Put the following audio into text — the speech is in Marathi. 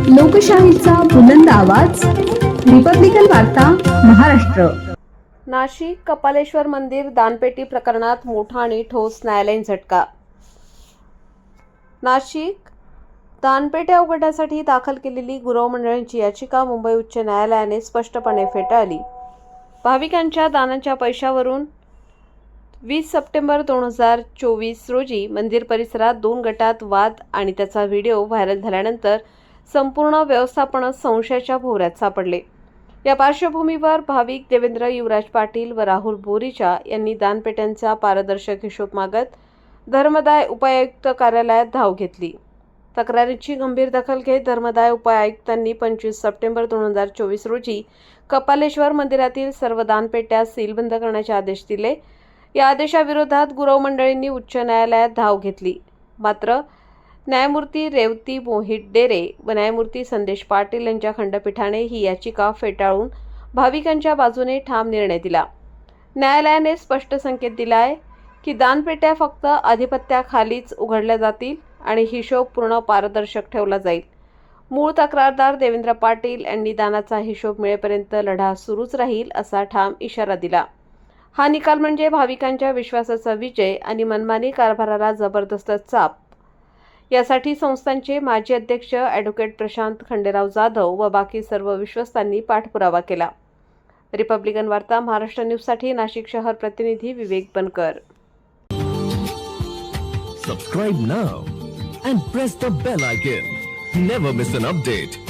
लोकशाहीचा बुलंद आवाज, रिपब्लिकन वार्ता, महाराष्ट्र. नाशिक कपालेश्वर मंदिर दानपेटी प्रकरणात मोठा आणि ठोस न्यायालयीन झटका. नाशिक दानपेट्या उघडण्यासाठी दाखल केलेली गुरव मंडळींची याचिका मुंबई उच्च न्यायालयाने स्पष्टपणे फेटाळली. भाविकांच्या दानाच्या पैशावरून 20 सप्टेंबर 2024 रोजी मंदिर परिसरात 2 गटात वाद आणि त्याचा व्हिडिओ व्हायरल झाल्यानंतर संपूर्ण व्यवस्थापनच संशयाच्या भोवऱ्यात सापडले. या पार्श्वभूमीवर भाविक देवेंद्र युवराज पाटील व राहुल बोरीचा यांनी दानपेट्यांचा पारदर्शक हिशोब मागत धर्मदाय उपायुक्त कार्यालयात धाव घेतली. तक्रारीची गंभीर दखल घेत धर्मदाय उपायुक्तांनी 25 सप्टेंबर 2024 रोजी कपालेश्वर मंदिरातील सर्व दानपेट्या सीलबंद करण्याचे आदेश दिले. या आदेशाविरोधात गुरव मंडळींनी उच्च न्यायालयात धाव घेतली. मात्र न्यायमूर्ती रेवती मोहित डेरे व न्यायमूर्ती संदेश पाटील यांच्या खंडपीठाने ही याचिका फेटाळून भाविकांच्या बाजूने ठाम निर्णय दिला. न्यायालयाने स्पष्ट संकेत दिला आहे की दानपेट्या फक्त आधिपत्याखालीच उघडल्या जातील आणि हिशोब पूर्ण पारदर्शक ठेवला जाईल. मूळ तक्रारदार देवेंद्र पाटील यांनी दानाचा हिशोब मिळेपर्यंत लढा सुरूच राहील असा ठाम इशारा दिला. हा निकाल म्हणजे भाविकांच्या विश्वासाचा विजय आणि मनमानी कारभाराला जबरदस्त चाप. यासाठी संस्थांचे माजी अध्यक्ष ॲडव्होकेट प्रशांत खंडेराव जाधव व बाकी सर्व विश्वस्तांनी पाठपुरावा केला. रिपब्लिकन वार्ता महाराष्ट्र न्यूजसाठी नाशिक शहर प्रतिनिधी विवेक बनकर. Subscribe now and press the bell icon. Never miss an update.